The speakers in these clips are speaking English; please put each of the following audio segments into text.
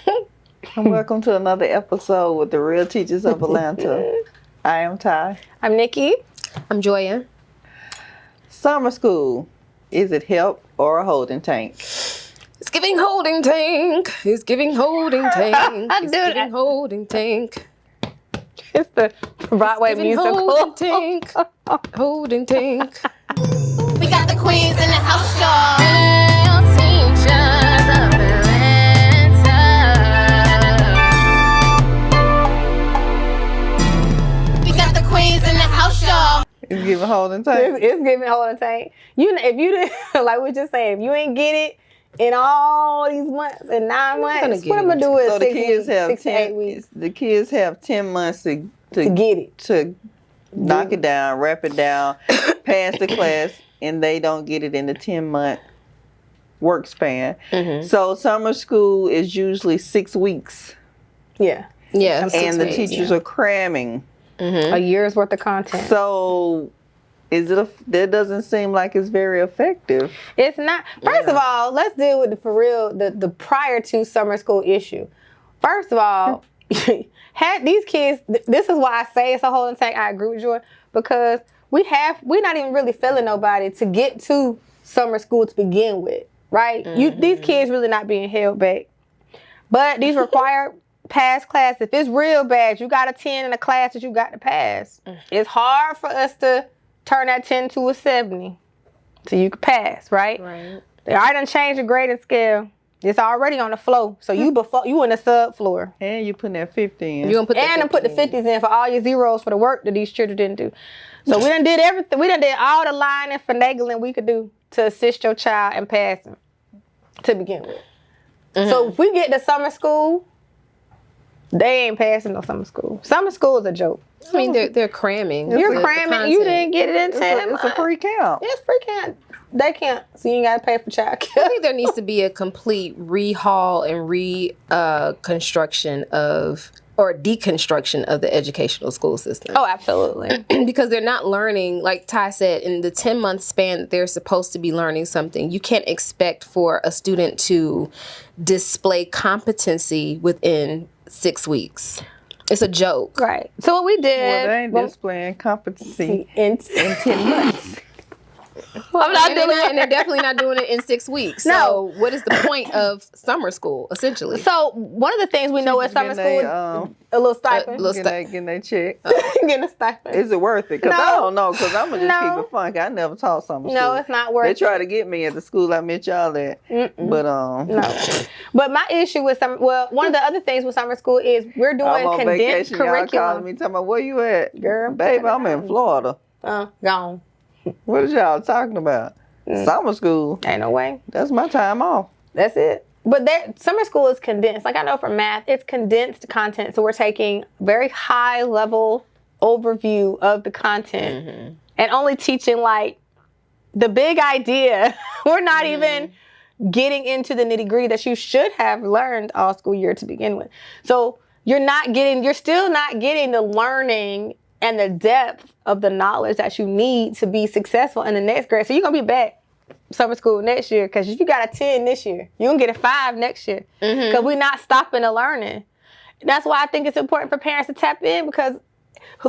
And welcome to another episode with the Real Teachers of Atlanta. I am Ty. I'm Nikki. I'm Joya. Summer school, is it help or a holding tank? It's giving holding tank. It's giving holding tank. It's giving holding tank. It's the Broadway musical. Holding tank. Holding tank. We got the queens in the house, y'all. Real teachers of Atlanta. We got the queens in the house, y'all. It's giving holding tank. It's giving holding tank. If you didn't, like we just saying, if you ain't get it in all these months and 9 months, what I'm gonna do is So 6 weeks, 6 to 8 weeks The kids have 10 months to get it. To knock it down, wrap it down, pass the class, and they don't get it in the 10-month work span. Mm-hmm. So summer school is usually 6 weeks. Yeah. Yeah. And the teachers are cramming. A year's worth of content. So that doesn't seem like it's very effective. It's not. First of all, let's deal with the prior to summer school issue. First of all, had these kids, this is why I say it's a holding tank. I agree with you, because we're not even really feeling nobody to get to summer school to begin with, right? These kids really not being held back. But these required pass class, if it's real bad, you got a 10 in a class that you got to pass. It's hard for us to turn that 10 to a 70 so you can pass, right? Right. I done changed the grading scale. It's already on the floor. So you in the subfloor. And you putting that 50 in. You gonna put Put the 50s in for all your zeros for the work that these children didn't do. So we done did everything. We done did all the lying and finagling we could do to assist your child in passing to begin with. So if we get to summer school, they ain't passing no summer school. Summer school is a joke. I mean, they're cramming. You're cramming. You didn't get it in 10 It's a free count. It's free count. They can't. So you ain't got to pay for childcare. I think there needs to be a complete rehaul and reconstruction or deconstruction of the educational school system. Oh, absolutely. Because they're not learning, like Ty said, in the 10-month span that they're supposed to be learning something. You can't expect for a student to display competency within 6 weeks. It's a joke. Right. So what we did... Well, they ain't displaying competency in 10 months. I'm not doing it, and they're definitely not doing it in 6 weeks. No. So what is the point of summer school, essentially? So one of the things we know at summer school, a little stipend. Getting their check. Getting a stipend. Is it worth it? Because I don't know, because I'm going to just keep it funky. I never taught summer school. No, it's not worth it. They try to get me at the school I met y'all at. But No. But my issue with one of the other things with summer school is we're doing I'm on condensed vacation, y'all calling curriculum. me, talking about, where you at? Girl. Baby, I'm in Florida. Gone. What is y'all talking about? Summer school. Ain't no way. That's my time off. That's it. But summer school is condensed. Like I know for math, it's condensed content. So we're taking very high level overview of the content and only teaching like the big idea. We're not even getting into the nitty gritty that you should have learned all school year to begin with. So you're still not getting the learning and the depth of the knowledge that you need to be successful in the next grade. So you're going to be back summer school next year, because if you got a 10 this year, you're going to get a 5 next year, because we're not stopping the learning. That's why I think it's important for parents to tap in, because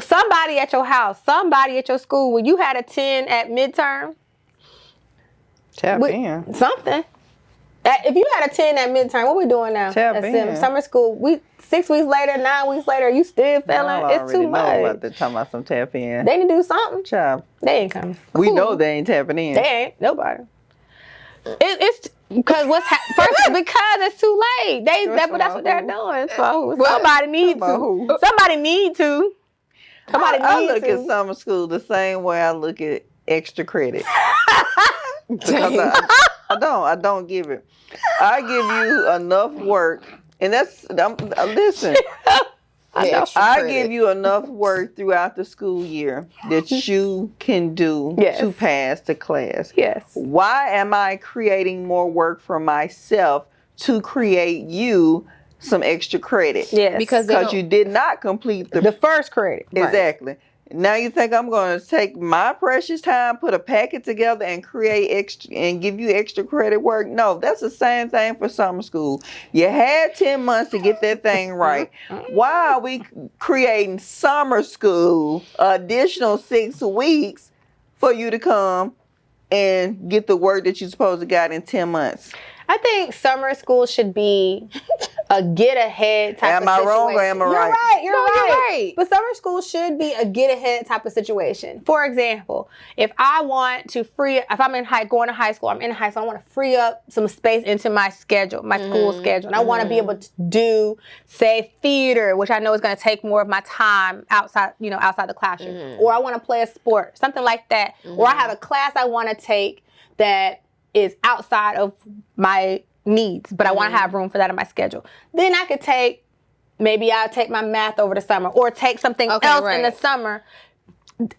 somebody at your house, somebody at your school, when you had a 10 at midterm, Tap in. something. If you had a 10 at midterm, what we doing now? Tap in. Summer school, 6 weeks later, 9 weeks later, you still failing? It's too much. About talking about some tap in. They need to do something. Child. They ain't coming. We know they ain't tapping in. They ain't. Nobody. It's because first because it's too late. That's what they're doing. So somebody need to. Somebody need to. I look at summer school the same way I look at extra credit. Because I don't give it. I give you enough work, and listen. I give you enough work throughout the school year that you can do to pass the class. Yes. Why am I creating more work for myself to create you some extra credit? Yes. Because you did not complete the first credit. Exactly. Now you think I'm going to take my precious time, put a packet together, and create extra and give you extra credit work? No, that's the same thing for summer school. You had 10 months to get that thing right. Why are we creating summer school additional 6 weeks for you to come and get the work that you're supposed to got in 10 months? I think summer school should be a get ahead type of situation. Am I wrong or am I right? You're right. But summer school should be a get ahead type of situation. For example, if I want to if I'm going to high school, I'm in high school, I want to free up some space into my schedule, my school schedule. And I want to be able to do, say, theater, which I know is going to take more of my time outside the classroom. Or I want to play a sport, something like that. Or I have a class I want to take that is outside of my needs, but I want to have room for that in my schedule. Then I could maybe I'll take my math over the summer or take something else in the summer.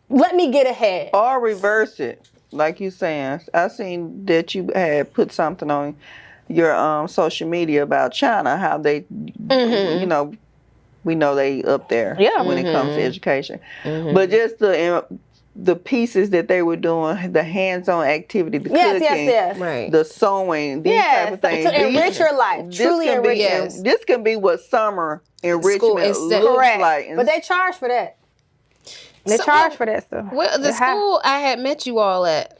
Let me get ahead. Or reverse it. Like you saying, I seen that you had put something on your social media about China, how they, we know they up there when it comes to education. But just the pieces that they were doing, the hands-on activity, the cooking, the sewing, these type of things. To enrich your life, truly enrich your life. This can be what summer enrichment looks like. But they charge for that. They charge for that stuff. Well, the school I had met you all at,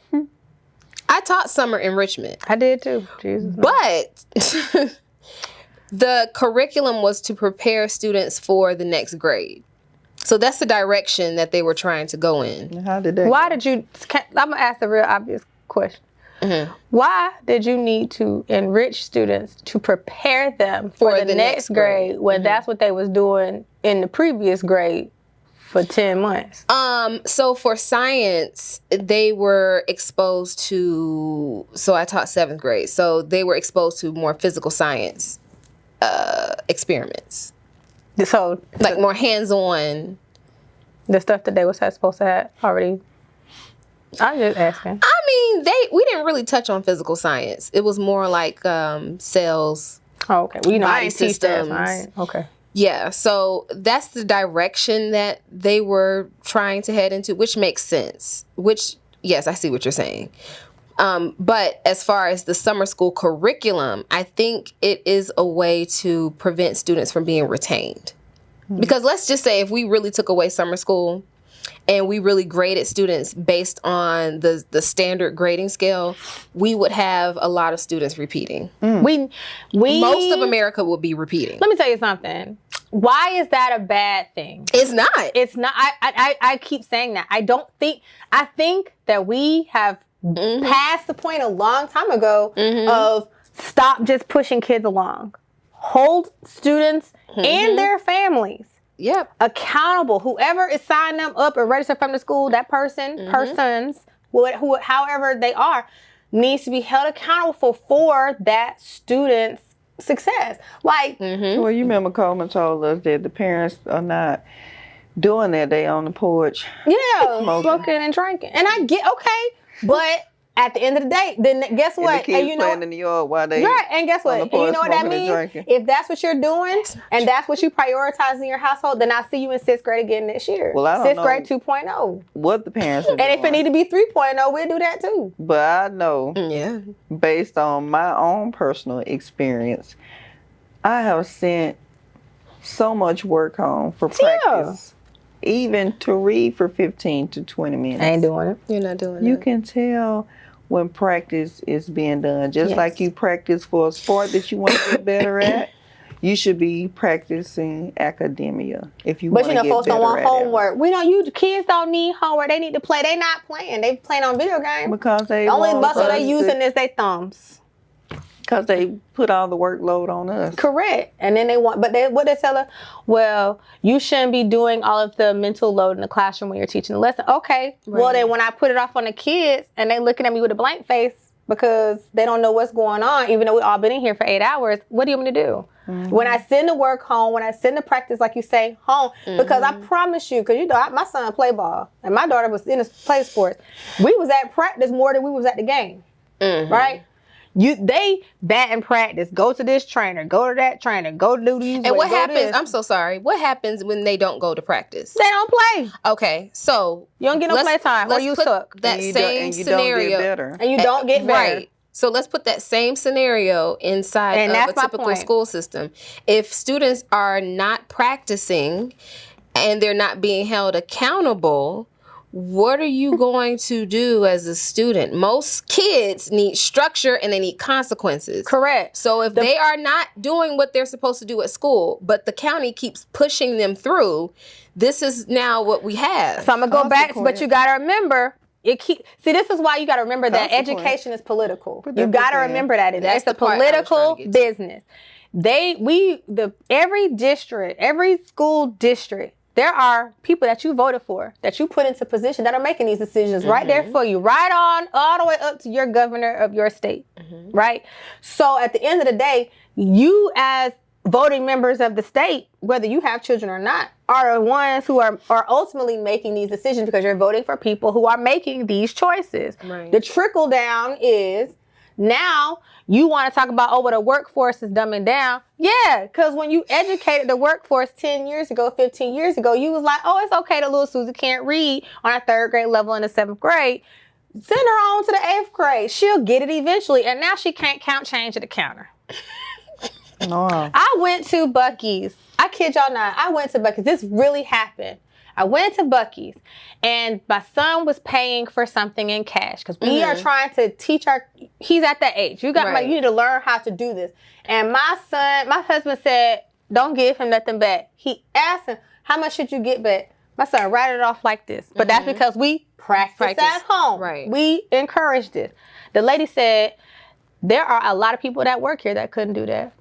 I taught summer enrichment. I did too. Jesus. But the curriculum was to prepare students for the next grade. So that's the direction that they were trying to go in. How did that? I'm going to ask the real obvious question. Why did you need to enrich students to prepare them for the next grade when that's what they was doing in the previous grade for 10 months? So for science, they were exposed to, so I taught 7th grade. So they were exposed to more physical science experiments. So, like more hands-on. The stuff that they was supposed to have already. I'm just asking. I mean, we didn't really touch on physical science. It was more like cells. Oh, okay. Well, I body ain't teach that. systems. Okay. Yeah, so that's the direction that they were trying to head into, which makes sense. Which, yes, I see what you're saying. But as far as the summer school curriculum, I think it is a way to prevent students from being retained. Because let's just say if we really took away summer school and we really graded students based on the standard grading scale, we would have a lot of students repeating. Most of America would be repeating. Let me tell you something. Why is that a bad thing? It's not. It's not. I keep saying that. I think that we have past the point a long time ago of stop just pushing kids along. Hold students and their families accountable. Whoever is signing them up and registered from the school, that persons, however they are, needs to be held accountable for that student's success. Like, well, you remember Coleman told us that the parents are not doing that. They on the porch. Yeah, smoking and drinking. And I get, but at the end of the day, then guess what? And the kids playing in the yard while they and guess what? And you know what that means? If that's what you're doing and that's what you prioritize in your household, then I'll see you in 6th grade again next year. Well, I don't know 6th grade 2.0. What the parents are doing. And if it need to be 3.0, we'll do that too. But I know, based on my own personal experience, I have sent so much work home for practice. Even to read for 15 to 20 minutes. I ain't doing it. You're not doing it. You can tell when practice is being done. Just like you practice for a sport that you want to get better at, you should be practicing academia if you want to get better at it. But folks don't want homework. We know kids don't need homework. They need to play. They not playing. They playing on video games. Because the only muscle they using is their thumbs. Because they put all the workload on us. Correct. And then what they tell her? Well, you shouldn't be doing all of the mental load in the classroom when you're teaching the lesson. Okay. Right. Well, then when I put it off on the kids and they looking at me with a blank face because they don't know what's going on, even though we all been in here for 8 hours, what do you want me to do? When I send the work home, when I send the practice, like you say, home, because I promise you, because my son played ball and my daughter was in play sports. We was at practice more than we was at the game, right? They that in practice. Go to this trainer. Go to that trainer. Go do these. And what go happens? this. I'm so sorry. What happens when they don't go to practice? They don't play. Okay, so You don't get no play time, or you put suck. that And you same don't scenario, get better. And you don't get better. right. So let's put that same scenario inside And of that's a my typical point. school system. If students are not practicing and they're not being held accountable, what are you going to do as a student? Most kids need structure and they need consequences. Correct. So if they are not doing what they're supposed to do at school, but the county keeps pushing them through, this is now what we have. So I'm gonna go back, but you gotta remember. See, this is why you got to remember that Consequence. education is political. Put You that got to book in. remember that That's it's a the part I was trying political to get to. business. Every district, every school district, there are people that you voted for, that you put into position that are making these decisions right there for you, right on all the way up to your governor of your state, right? So at the end of the day, you as voting members of the state, whether you have children or not, are the ones who are ultimately making these decisions because you're voting for people who are making these choices. Right. The trickle down is now you want to talk about, well, the workforce is dumbing down. Yeah, because when you educated the workforce 10 years ago, 15 years ago, you was like, oh, it's okay that little Susie can't read on a 3rd grade level in the 7th grade. Send her on to the 8th grade. She'll get it eventually. And now she can't count change at the counter. No. I went to Buc-ee's. I kid y'all not. I went to Buc-ee's. This really happened. I went to Buc-ee's and my son was paying for something in cash because we are trying to teach he's at that age. You need to learn how to do this. And my husband said, don't give him nothing back. He asked him, how much should you get back? My son rattled it off like this. But that's because we practice at home. Right. We encouraged it. The lady said, there are a lot of people that work here that couldn't do that.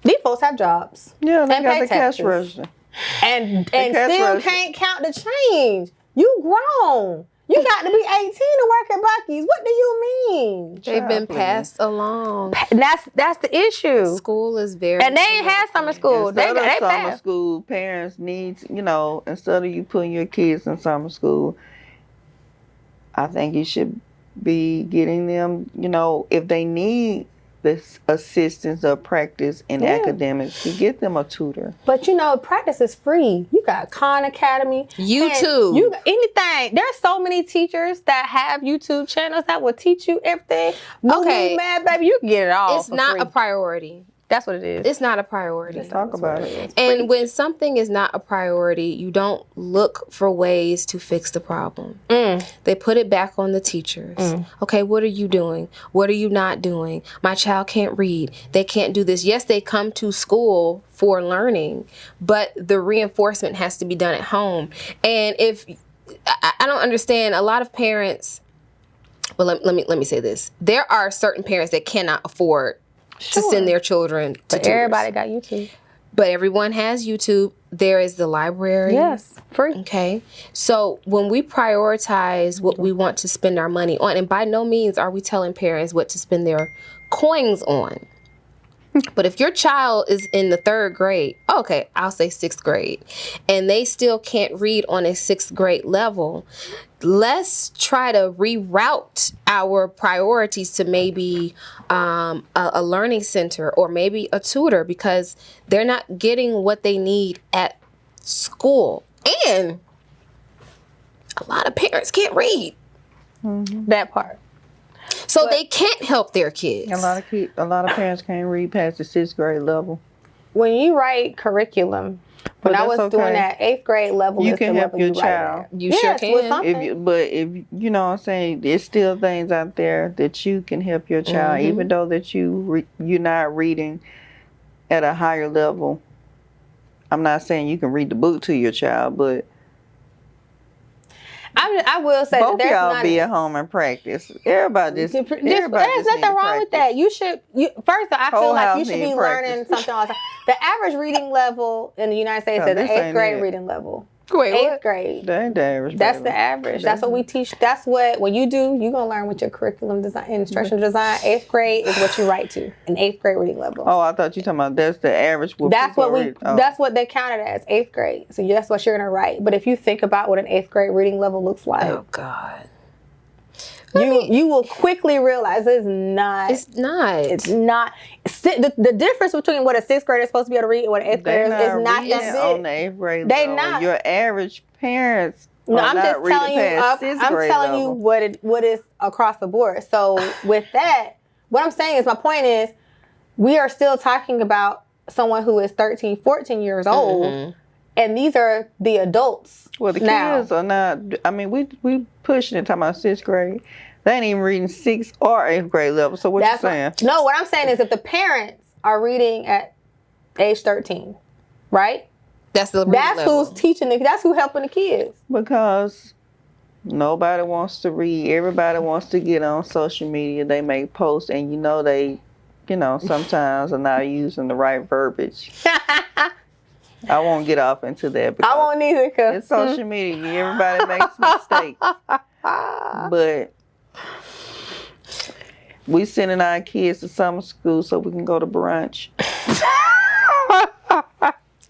These folks have jobs. Yeah, they and got pay the cash taxes. register. And cash still register. can't count the change. You grown. You got to be 18 to work at Buc-ee's. What do you mean? They've been Child, passed along. And that's the issue. School is very. And they ain't had summer school. They Instead of summer passed. school, parents need, instead of you putting your kids in summer school, I think you should be getting them, if they need this assistance or practice in academics, you get them a tutor. But practice is free. You got Khan Academy. YouTube. You got anything. There's so many teachers that have YouTube channels that will teach you everything. Okay. Man, baby, you can get it all. It's for not free. a priority. That's what it is. It's not a priority. Let's talk about it. And when something is not a priority, you don't look for ways to fix the problem. They put it back on the teachers. Okay, what are you doing? What are you not doing? My child can't read. They can't do this. Yes, they come to school for learning, but the reinforcement has to be done at home. And if I don't understand, a lot of parents. Well, let me say this. There are certain parents that cannot afford to send their children to But tutors. everybody got YouTube. But everyone has YouTube. There is the library. Yes, free. Okay. So when we prioritize what we want to spend our money on, and by no means are we telling parents what to spend their coins on. But if your child is in the 3rd grade, okay, I'll say 6th grade, and they still can't read on a 6th grade level, let's try to reroute our priorities to maybe a learning center or maybe a tutor, because they're not getting what they need at school. And a lot of parents can't read. That part. So they can't help their kids. A lot of parents can't read past the 6th grade level. When you write curriculum, when But I was that's doing okay. that 8th grade level, You is can the help level your you write child. at. You Yes, sure with can. something. If you know what I'm saying, there's still things out there that you can help your child, even though that you're not reading at a higher level. I'm not saying you can read the book to your child, but I will say both that there's y'all not be at home and practice. Everybody just there's nothing wrong with that. You should. First, I feel Whole like house you should need be practice. learning something all the time. The average reading level in the United States Oh, is the this 8th ain't grade it. reading level. Wait, 8th what? grade. That ain't the average. That's baby. the average. That's what we teach. That's what, when you do, you're going to learn with your curriculum design, instructional design. 8th grade is what you write to, an 8th grade reading level. Oh, I thought you talking about that's the average. That's what they counted as 8th grade. So that's what you're going to write. But if you think about what an 8th grade reading level looks like. Oh, God. You will quickly realize it's not. It's not. It's not. The difference between what a 6th grader is supposed to be able to read and what an 8th grader is not that big. On the 8th grade They level. not. Your average parents. No, I'm not just telling you. past I'm 6th grade telling you level. what is across the board. So with that, what I'm saying is, my point is, we are still talking about someone who is 13, 14 years old, and these are the adults. Well, the now. kids are not. I mean, we pushing it, talking about 6th grade. They ain't even reading 6th or 8th grade level. So what you saying? No, what I'm saying is, if the parents are reading at age 13, right? That's the reading level. Who's teaching the. That's who helping the kids. Because nobody wants to read. Everybody wants to get on social media. They make posts, and they, sometimes are not using the right verbiage. I won't get off into that because I won't either. Cause it's social media. Everybody makes mistakes. But we sending our kids to summer school so we can go to brunch.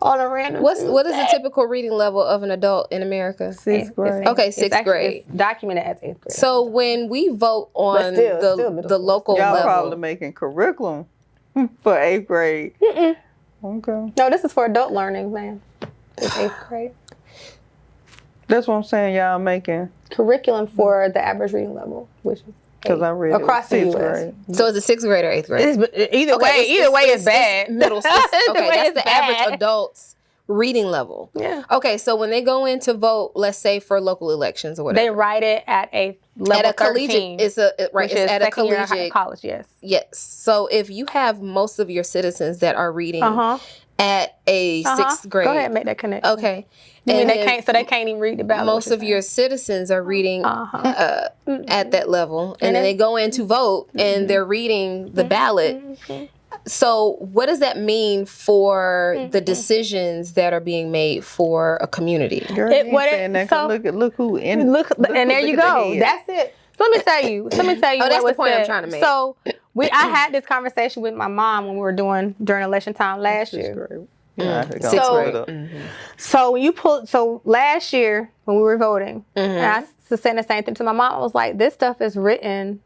On a random. What is the typical reading level of an adult in America? 6th grade. Okay, 6th grade. It's documented as 8th grade. So when we vote on still the local Y'all level, probably making curriculum for 8th grade. Okay. No, this is for adult learning, man. It's 8th grade. That's what I'm saying. Y'all making Curriculum for the average reading level, which is because I read across the 6th U.S. grade. so is it 6th grade or 8th grade? Either way, it's bad. Middle school. Either Okay, way, that's it's the bad. average adult's reading level. Yeah. Okay, so when they go in to vote, let's say for local elections or whatever, They write it at a level at a 13, collegiate, it's which it's is at a second year of collegiate. college. Yes. Yes. So if you have most of your citizens that are reading Uh-huh. at a 6th grade, Go ahead and make that connection. okay, You mean and they then can't? So they can't even read the ballot. most of your citizens are reading at that level, and then they go in to vote and they're reading the ballot. So what does that mean for the decisions that are being made for a community? Girl, you ain't saying that 'cause look who in. Look, and there you go. That's it. So let me tell you. Oh, that's what the point was I'm said. trying to make. So I had this conversation with my mom when we were during election time last year. Yeah, Sixth grade. So when last year when we were voting, and I was saying the same thing to my mom. I was like, this stuff is written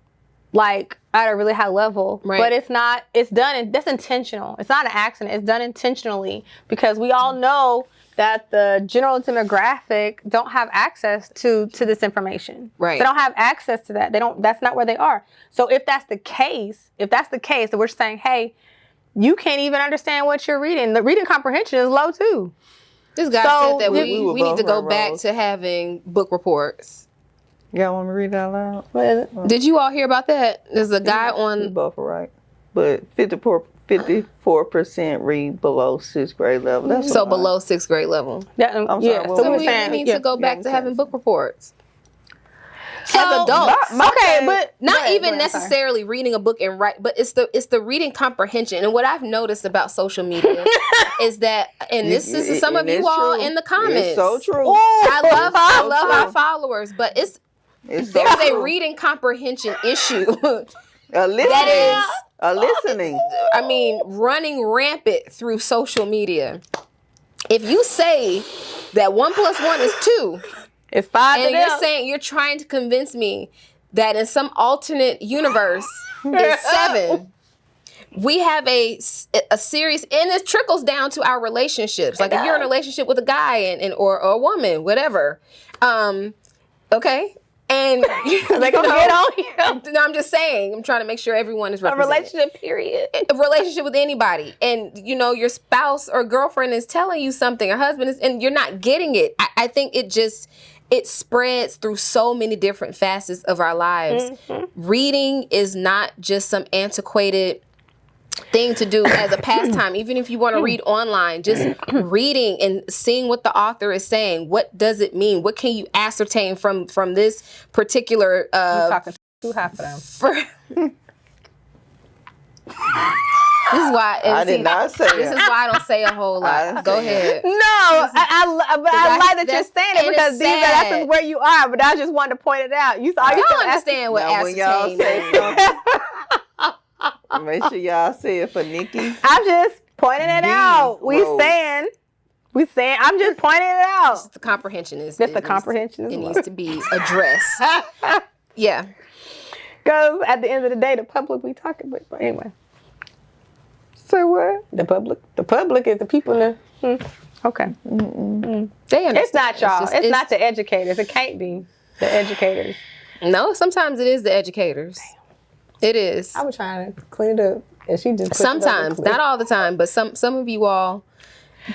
like at a really high level, Right. but it's not. It's done. That's intentional. It's not an accident. It's done intentionally because we all know that the general demographic don't have access to this information. Right. They don't have access to that. They don't. That's not where they are. So if that's the case, then we're saying, hey, you can't even understand what you're reading. The reading comprehension is low too. This guy So said that we we need to go both back roles. to having book reports. Y'all want me to read it out loud? What is it? Did you all hear about that? There's a guy We on. both are right. But 54% read below 6th grade level. That's So a lot. below 6th grade level. I'm sorry, yeah. what So So we're we saying need to go back to having book reports. So, As adults. okay, but Not even go ahead, sorry. necessarily reading a book and write, but it's the reading comprehension. And what I've noticed about social media is that, and this is some of And you it's all true. in the comments. It's so true. I love true. our followers, but It's so there's a true. reading comprehension issue. A listening. That is, a listening. I mean, running rampant through social media. If you say that 1 + 1 is 2, it's 5 and to you're them. saying you're trying to convince me that in some alternate universe it's 7. We have a series, and it trickles down to our relationships. Like if you're in a relationship with a guy or a woman, whatever. Okay. And They gonna get on you. No, I'm just saying. I'm trying to make sure everyone is A represented. relationship period. A relationship with anybody, and your spouse or girlfriend is telling you something, or husband is, and you're not getting it. I think it spreads through so many different facets of our lives. Reading is not just some antiquated thing to do as a pastime. Even if you want to read online, just reading and seeing what the author is saying. What does it mean? What can you ascertain from this particular Talking too high for them. This is why I did not say This is that. why I don't say a whole I lot. didn't Go say ahead. No, I like that you're saying it it because is that's sad. where you are. But I just wanted to point it out. You I kept don't asking- understand what Now, when y'all ascertain say means. something, make sure y'all say it for Nikki. I'm just pointing it The out. Rose. I'm just pointing it out. The comprehension is Just the it needs- comprehension is It low. needs to be addressed. Yeah. Because at the end of the day, the public we talking about. But anyway. Say what? The public is the people in the... Okay. They understand. It's not y'all. just- It's not the educators. It can't be the educators. No, sometimes it is the educators. It is. I was trying to clean it up, and she just Sometimes, not all the time, but some of you all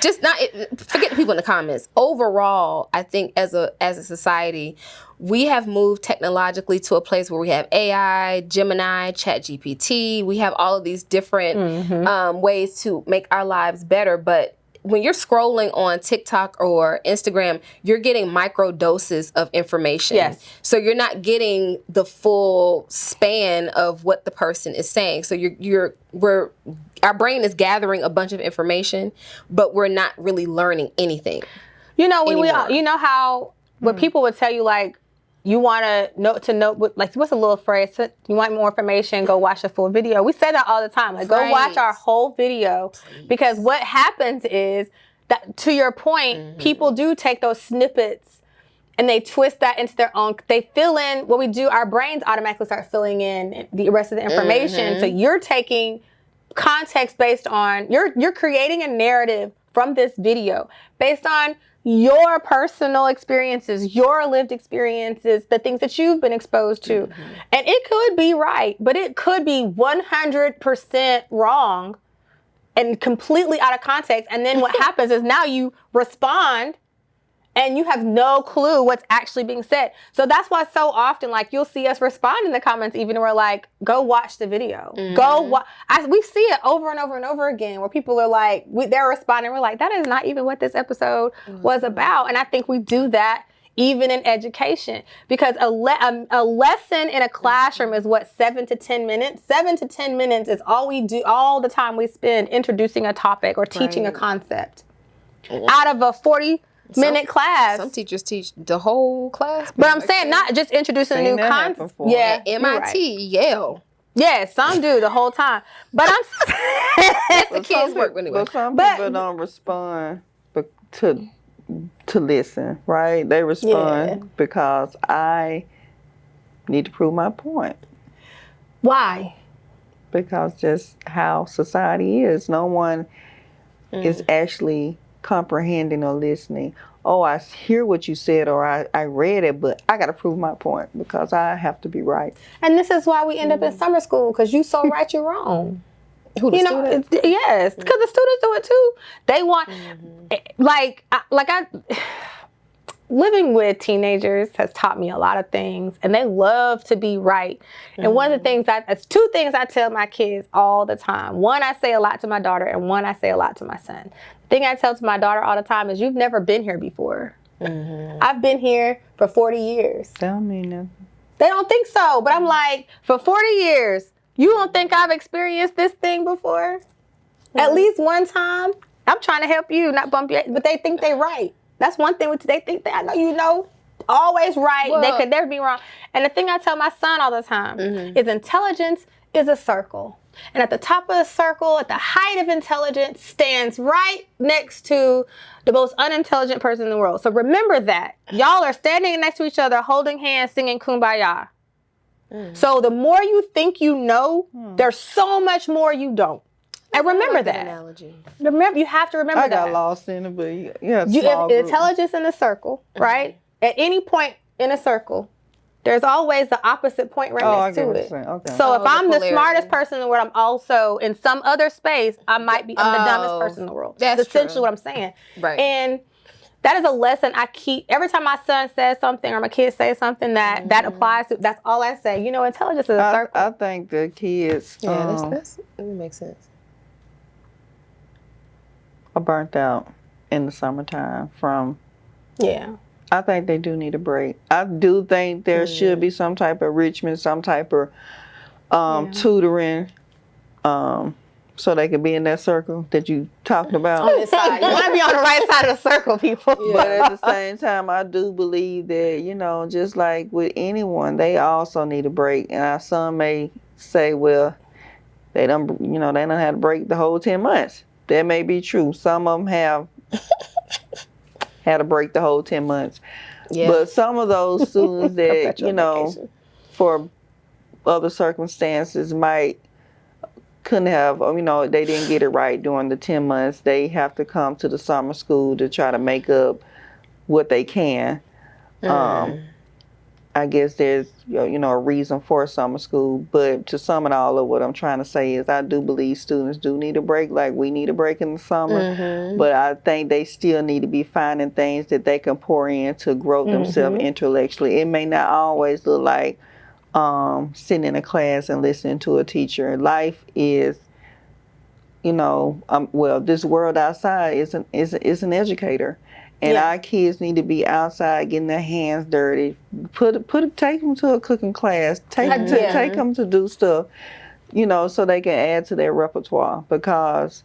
just not forget the people in the comments. Overall, I think as a society, we have moved technologically to a place where we have AI, Gemini, ChatGPT. We have all of these different ways to make our lives better, but when you're scrolling on TikTok or Instagram, you're getting micro doses of information. Yes. So you're not getting the full span of what the person is saying. So our brain is gathering a bunch of information, but we're not really learning anything. You know, when anymore. you know how when people would tell you like, you want to know like what's a little phrase? You want more information? Go watch the full video. We say that all the time. Like, go watch our whole video, because what happens is that, to your point, people do take those snippets and they twist that into their own. They fill in what we do. Our brains automatically start filling in the rest of the information. So you're taking context based on you're creating a narrative from this video based on your personal experiences, your lived experiences, the things that you've been exposed to. And it could be right, but it could be 100% wrong and completely out of context. And then what happens is now you respond and you have no clue what's actually being said. So that's why so often, like, you'll see us respond in the comments even when we're like, go watch the video. Go watch. We see it over and over and over again where people are like, they're responding. We're like, that is not even what this episode was about. And I think we do that even in education, because a lesson in a classroom is what, 7 to 10 minutes? 7 to 10 minutes is all we do, all the time we spend introducing a topic or teaching a concept. Out of a 40-minute class. Some teachers teach the whole class. But I'm saying not just introducing a new concept. Yeah, MIT, Yale. Yeah, some do the whole time. But I'm The kids work anyway. But some people don't respond to listen, right? They respond because I need to prove my point. Why? Because just how society is. No one is actually comprehending or listening. Oh, I hear what you said, or I read it, but I got to prove my point because I have to be right. And this is why we end up in summer school, because you so right, you're wrong. Students? Yes, because the students do it too. They want, living with teenagers has taught me a lot of things, and they love to be right. And one of the things it's two things I tell my kids all the time. One, I say a lot to my daughter, and one, I say a lot to my son. The thing I tell to my daughter all the time is, you've never been here before. I've been here for 40 years. Don't mean nothing. They don't think so, but I'm like, for 40 years, you don't think I've experienced this thing before? At least one time. I'm trying to help you, not bump you, but they think they're right. That's one thing. They think I know you know, always right. Well, they could never be wrong. And the thing I tell my son all the time is intelligence is a circle. And at the top of the circle, at the height of intelligence, stands right next to the most unintelligent person in the world. So remember that. Y'all are standing next to each other, holding hands, singing Kumbaya. So the more you think you know, there's so much more you don't. And remember that. Analogy. Remember, you have to remember that. I got lost in it, but yeah, intelligence in a circle, right? At any point in a circle, there's always the opposite point right next to it. Okay. So if I'm the polarity. smartest person in the world, I'm also in some other space, I'm the dumbest person in the world. That's essentially true. what I'm saying. Right. And that is a lesson I keep every time my son says something or my kids say something that applies to. That's all I say. You know, intelligence is a circle. I think the kids that makes sense. are burnt out in the summertime from. Yeah. I think they do need a break. I do think there should be some type of enrichment, some type of tutoring, so they can be in that circle that you talked about. On this side. You want to be on the right side of the circle, people. But at the same time, I do believe that, just like with anyone, they also need a break. And our son may say, well, they don't have to break the whole 10 months. That may be true. Some of them have had to break the whole 10 months. Yeah. But some of those students that, for other circumstances couldn't have, they didn't get it right during the 10 months. They have to come to the summer school to try to make up what they can. I guess there's, a reason for summer school. But to sum it all up, what I'm trying to say is I do believe students do need a break, like we need a break in the summer. But I think they still need to be finding things that they can pour in to grow themselves intellectually. It may not always look like sitting in a class and listening to a teacher. Life is, this world outside is an educator. And our kids need to be outside getting their hands dirty. Take them to a cooking class. Take them to do stuff, so they can add to their repertoire. Because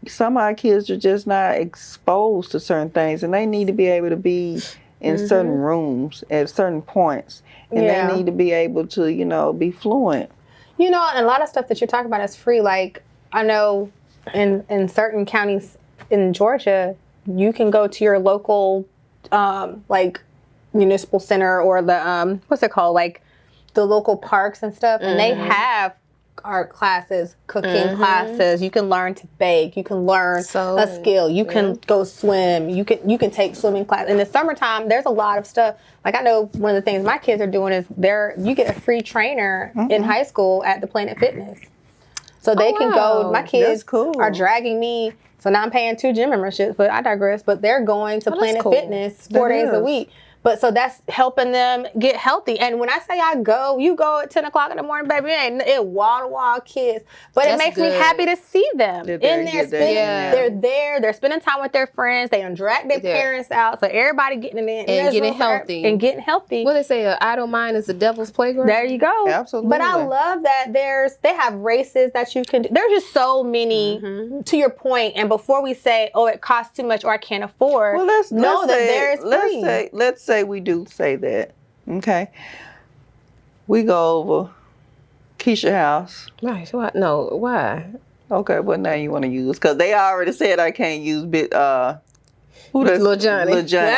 some of our kids are just not exposed to certain things, and they need to be able to be in certain rooms at certain points, and they need to be able to, be fluent. And a lot of stuff that you're talking about is free. Like I know in certain counties in Georgia, you can go to your local, municipal center or the, what's it called? Like the local parks and stuff. And they have art classes, cooking classes. You can learn to bake. You can learn a skill. You can go swim. You can take swimming class. In the summertime, there's a lot of stuff. Like I know one of the things my kids are doing is you get a free trainer in high school at the Planet Fitness. So they can go, my kids are dragging me. So now I'm paying 2 gym memberships, but I digress. But they're going to Planet Fitness 4 days a week. But so that's helping them get healthy. And when I say you go at 10 o'clock in the morning, baby, it wall-to-wall kids. But it makes me happy to see them in there. They're there. They're spending time with their friends. They drag their parents out. So everybody getting in and getting healthy. And getting healthy. What they say, an idle mind is the devil's playground? There you go. Absolutely. But I love that they have races that you can do. There's just so many, to your point. And before we say, it costs too much or I can't afford, let's know that there's free. Let's say we do say that, okay? We go over Keisha's house. Right. Why? No. Why? Okay, what name you want to use? Because they already said I can't use Lil Johnny. Lil Johnny.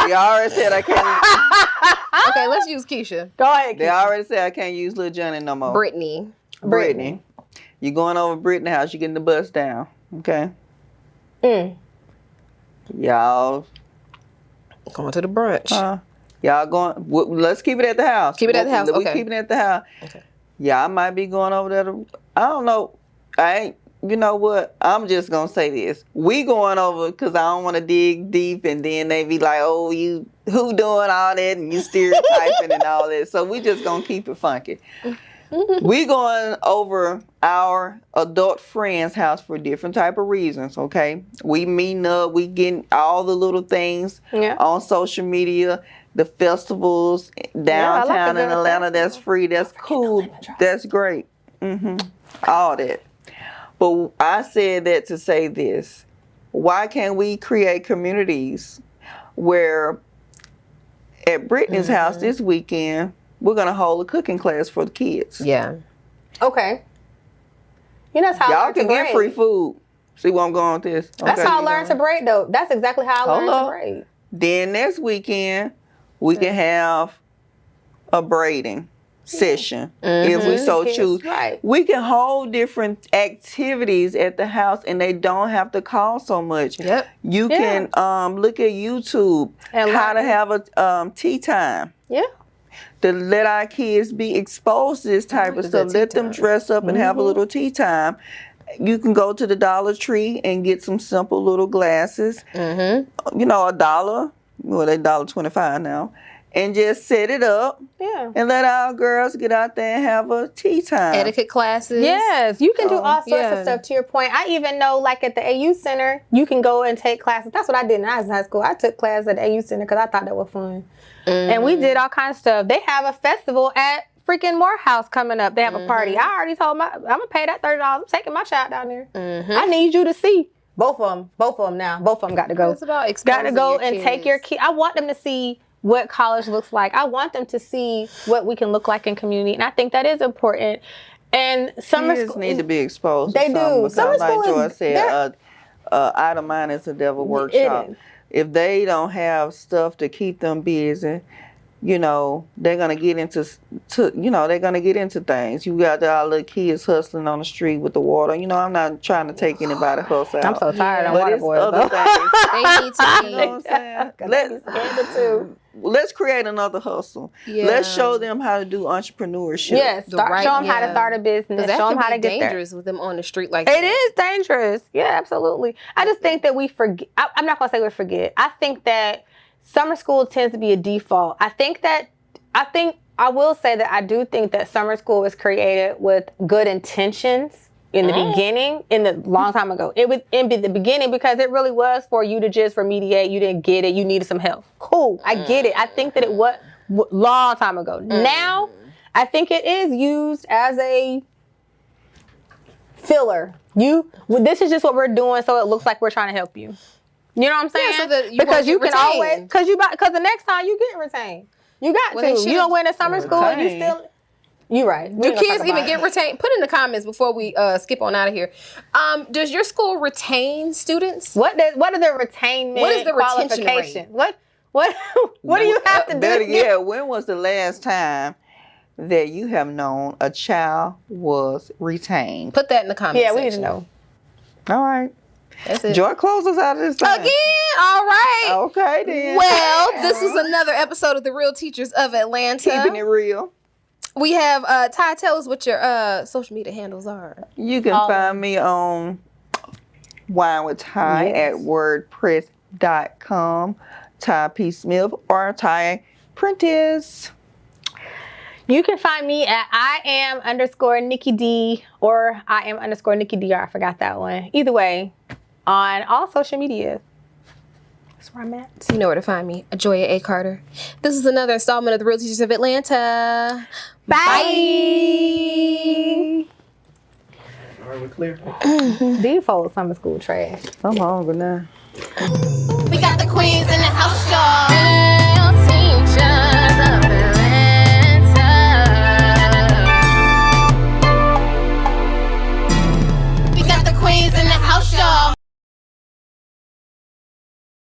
They already said I can't. Okay, let's use Keisha. Go ahead, Keisha. They already said I can't use Lil Johnny no more. Brittany. You going over Brittany's house, you getting the bus down, okay? Y'all going to the brunch. Y'all going, let's keep it at the house. Keep it at the house, okay. We keeping it at the house. Okay. Y'all might be going over there I don't know. You know what? I'm just going to say this. We going over because I don't want to dig deep and then they be like, oh, who doing all that and you stereotyping and all that. So we just going to keep it funky. We going over our adult friends' house for different type of reasons, okay? We meeting up, we getting all the little things on social media, the festivals downtown in Atlanta that's free, that's cool, that's great. All that. But I said that to say this. Why can't we create communities where at Brittany's house this weekend, we're going to hold a cooking class for the kids. Yeah. Okay. That's how y'all can get free food. See where I'm going with this? Okay. That's how I learned to braid, though. That's exactly how I learned to braid. Then next weekend, we can have a braiding session if we so choose. Right. We can hold different activities at the house and they don't have to cost so much. Yep. You can look at YouTube how to have a tea time. Yeah. To let our kids be exposed to this type of stuff. Let them dress up and have a little tea time. You can go to the Dollar Tree and get some simple little glasses. $1. Well, they $1.25 now. And just set it up. Yeah. And let our girls get out there and have a tea time. Etiquette classes. Yes. You can do all sorts of stuff, to your point. I even know, like at the AU Center, you can go and take classes. That's what I did when I was in high school. I took classes at the AU Center because I thought that was fun. And we did all kinds of stuff. They have a festival at freaking Morehouse coming up. They have a party. I already told I'm going to pay that $30. I'm taking my child down there. I need you to see. Both of them now. Both of them got to go. It's about exposing got to go your and kids. Take your kid. I want them to see what college looks like. I want them to see what we can look like in community. And I think that is important. And summer kids need to be exposed. They do. Summer school, like Joy said, idle mind is a devil workshop. If they don't have stuff to keep them busy, you know, they're gonna get into things. You got all the kids hustling on the street with the water. You know, I'm not trying to take anybody hustle out. I'm so tired of but water it's boys. other things. They need to be. You know what I'm saying? Let's create another hustle. Yeah. Let's show them how to do entrepreneurship. Yes, show them how to start a business. That Show them can how to be get there. dangerous with them on the street like It that. is dangerous. Yeah, absolutely. I just think that we forget. I'm not going to say we forget. I think that summer school tends to be a default. I will say that I do think that summer school was created with good intentions in the beginning, in the long time ago. It was in the beginning because it really was for you to just remediate. You didn't get it. You needed some help. Cool. I get it. I think that it was long time ago. Now, I think it is used as a filler. This is just what we're doing, so it looks like we're trying to help you. You know what I'm saying? Yeah, so that you because won't you get can always, retained. because the next time you get retained. You got Well, they to. should. You don't went to summer school and you Retained. still. You right. We Do ain't gonna kids talk even about get it. retained? Put in the comments before we skip on out of here. Does your school retain students? What are the retainment? What is the retention qualification? What do you have to do? Better yet, when was the last time that you have known a child was retained? Put that in the comments. Yeah, we need to know. All right. That's it. Joy, close us out of this thing. Again, all right. Okay, then. Well, this was another episode of The Real Teachers of Atlanta. Keeping it real. We have, Ty, tell us what your social media handles are. You can find me on Wine with Ty at wordpress.com, Ty P. Smith or Ty Prentice. You can find me at @IAM_Nikki D or @IAM_Nikki DR. I forgot that one. Either way, on all social media. That's where I'm at. You know where to find me, Ajoya A. Carter. This is another installment of The Real Teachers of Atlanta. Bye. All right, we're clear. Default summer school trash. I'm hungry now. We got the queens in the house, y'all.